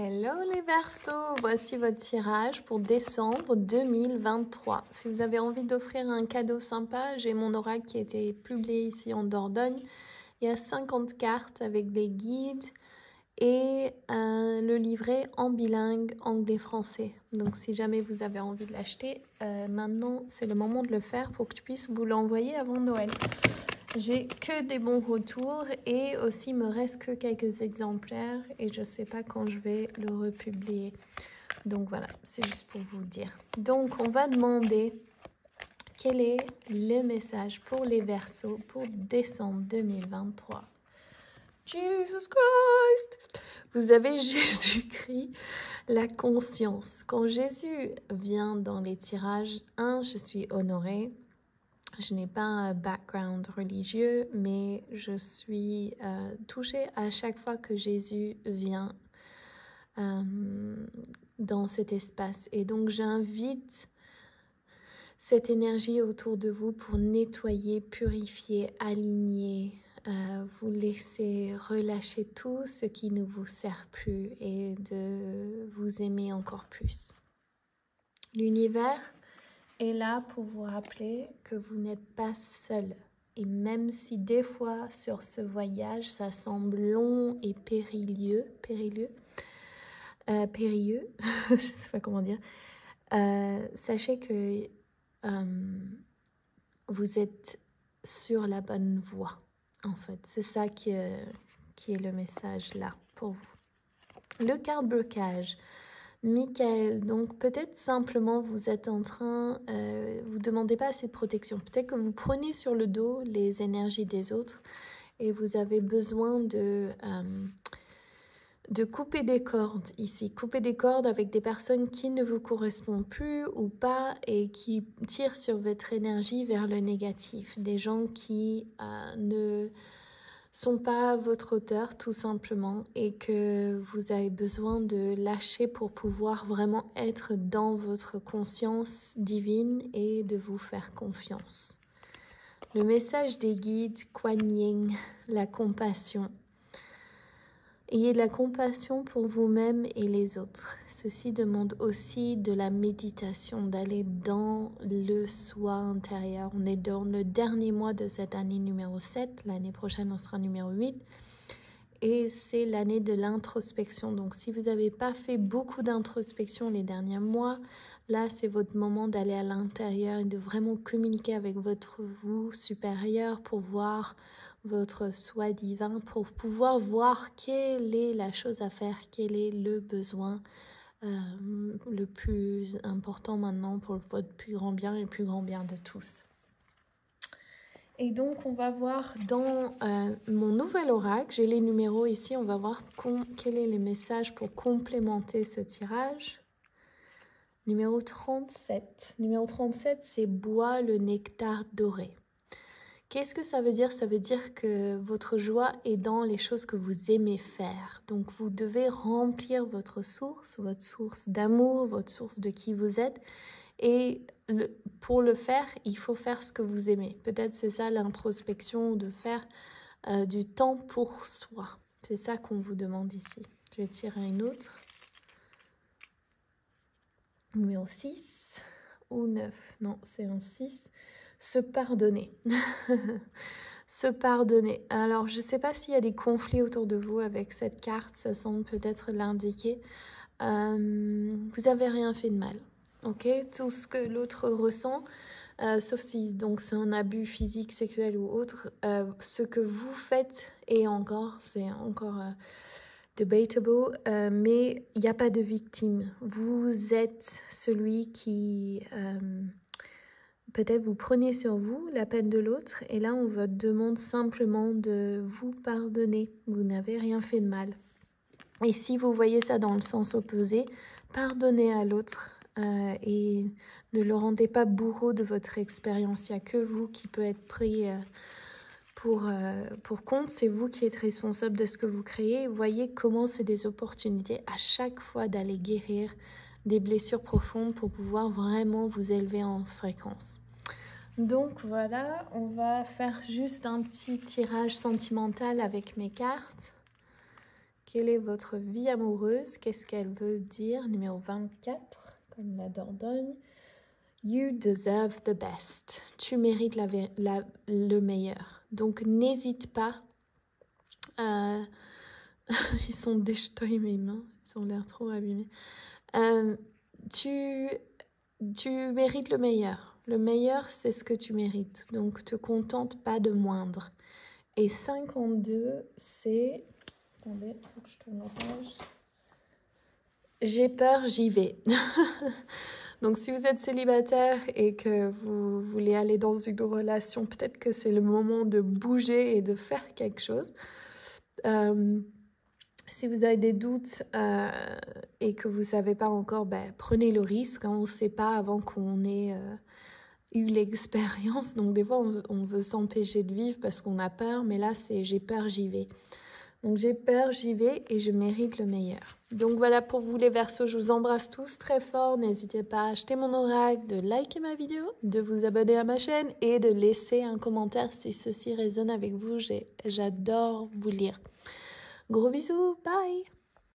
Hello les Verseaux, voici votre tirage pour décembre 2023. Si vous avez envie d'offrir un cadeau sympa, j'ai mon oracle qui a été publié ici en Dordogne. Il y a 50 cartes avec des guides et le livret en bilingue anglais-français. Donc si jamais vous avez envie de l'acheter, maintenant c'est le moment de le faire pour que je puisse vous l'envoyer avant Noël. J'ai que des bons retours et aussi il me reste que quelques exemplaires et je ne sais pas quand je vais le republier. Donc voilà, c'est juste pour vous dire. Donc on va demander quel est le message pour les Verseaux pour décembre 2023. Jesus Christ! Vous avez Jésus-Christ, la conscience. Quand Jésus vient dans les tirages, je suis honorée. Je n'ai pas un background religieux, mais je suis touchée à chaque fois que Jésus vient dans cet espace. Et donc j'invite cette énergie autour de vous pour nettoyer, purifier, aligner, vous laisser relâcher tout ce qui ne vous sert plus et de vous aimer encore plus. L'univers est là pour vous rappeler que vous n'êtes pas seul. Et même si des fois sur ce voyage, ça semble long et périlleux, je ne sais pas comment dire, sachez que vous êtes sur la bonne voie, en fait. C'est ça qui est le message là pour vous. Le carte blocage. Michael, donc peut-être simplement vous êtes en train, vous ne demandez pas assez de protection. Peut-être que vous prenez sur le dos les énergies des autres et vous avez besoin de couper des cordes ici. Couper des cordes avec des personnes qui ne vous correspondent plus ou pas et qui tirent sur votre énergie vers le négatif. Des gens qui ne sont pas à votre hauteur tout simplement et que vous avez besoin de lâcher pour pouvoir vraiment être dans votre conscience divine et de vous faire confiance. Le message des guides, Kuan Yin, la compassion. Ayez de la compassion pour vous-même et les autres. Ceci demande aussi de la méditation, d'aller dans le soi intérieur. On est dans le dernier mois de cette année numéro 7. L'année prochaine, on sera numéro 8. Et c'est l'année de l'introspection. Donc, si vous n'avez pas fait beaucoup d'introspection les derniers mois, là, c'est votre moment d'aller à l'intérieur et de vraiment communiquer avec votre vous supérieur pour voir votre soi divin, pour pouvoir voir quelle est la chose à faire, quel est le besoin le plus important maintenant pour votre plus grand bien et le plus grand bien de tous. Et donc, on va voir dans mon nouvel oracle, j'ai les numéros ici, on va voir quel est le message pour complémenter ce tirage. Numéro 37. Numéro 37, c'est bois le nectar doré. Qu'est-ce que ça veut dire? Ça veut dire que votre joie est dans les choses que vous aimez faire. Donc, vous devez remplir votre source d'amour, votre source de qui vous êtes. Et pour le faire, il faut faire ce que vous aimez. Peut-être c'est ça l'introspection, de faire du temps pour soi. C'est ça qu'on vous demande ici. Je vais tirer une autre. Numéro 6 ou 9. Non, c'est un 6. Se pardonner. Se pardonner. Alors, je ne sais pas s'il y a des conflits autour de vous avec cette carte. Ça semble peut-être l'indiquer. Vous n'avez rien fait de mal. Ok, tout ce que l'autre ressent, sauf si donc c'est un abus physique, sexuel ou autre, ce que vous faites est encore, c'est encore debatable, mais il n'y a pas de victime. Vous êtes celui qui peut-être vous prenez sur vous la peine de l'autre, et là on vous demande simplement de vous pardonner. Vous n'avez rien fait de mal. Et si vous voyez ça dans le sens opposé, pardonnez à l'autre et ne le rendez pas bourreau de votre expérience. Il n'y a que vous qui peut être pris pour compte. C'est vous qui êtes responsable de ce que vous créez. Voyez comment c'est des opportunités à chaque fois d'aller guérir des blessures profondes pour pouvoir vraiment vous élever en fréquence. Donc voilà, on va faire juste un petit tirage sentimental avec mes cartes. Quelle est votre vie amoureuse? Qu'est-ce qu'elle veut dire? Numéro 24, comme la Dordogne. You deserve the best. Tu mérites le meilleur. Donc, n'hésite pas. Ils sont déchetoyés mes mains. Ils ont l'air trop abîmés. Tu mérites le meilleur. Le meilleur, c'est ce que tu mérites. Donc, te contente pas de moindre. Et 52, c'est... Attendez, il faut que je tourne la page. J'ai peur, j'y vais. Donc, si vous êtes célibataire et que vous voulez aller dans une relation, peut-être que c'est le moment de bouger et de faire quelque chose. Si vous avez des doutes et que vous ne savez pas encore, prenez le risque. Hein, on ne sait pas avant qu'on ait eu l'expérience. Donc, des fois, on veut s'empêcher de vivre parce qu'on a peur. Mais là, c'est j'ai peur, j'y vais. Donc, j'ai peur, j'y vais et je mérite le meilleur. Donc, voilà pour vous les Verseaux. Je vous embrasse tous très fort. N'hésitez pas à acheter mon oracle, de liker ma vidéo, de vous abonner à ma chaîne et de laisser un commentaire si ceci résonne avec vous. J'adore vous lire. Gros bisous, bye!